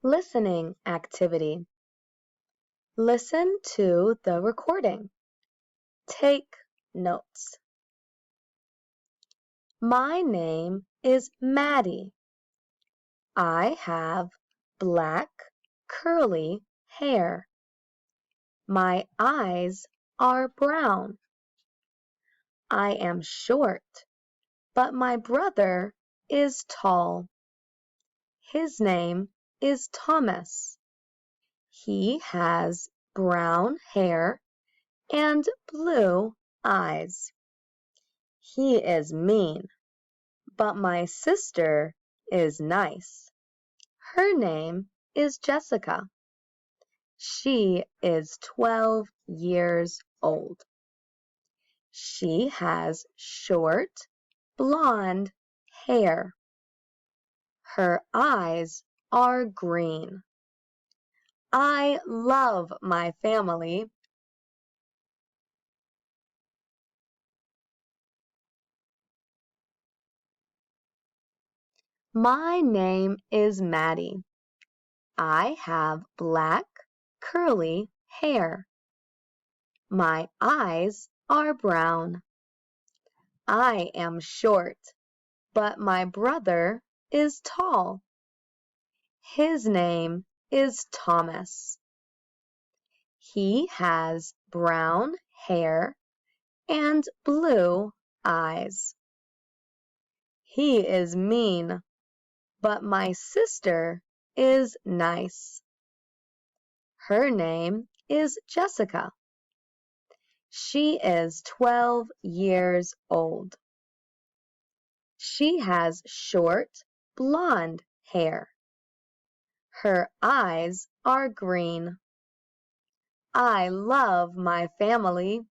Listening activity. Listen to the recording. Take notes. My name is Maddie. I have black, curly hair. My eyes are brown. I am short, but my brother is tall. His name is Thomas. He has brown hair and blue eyes. He is mean, but my sister is nice. Her name is Jessica. She is 12 years old. She has short, blonde hair. Her eyes are green. I love my family. My name is Maddie. I have black, curly hair. My eyes are brown. I am short, but my brother is tall. His name is Thomas. He has brown hair and blue eyes. He is mean, but my sister is nice. Her name is Jessica. She is 12 years old. She has short, blonde hair. Her eyes are green. I love my family.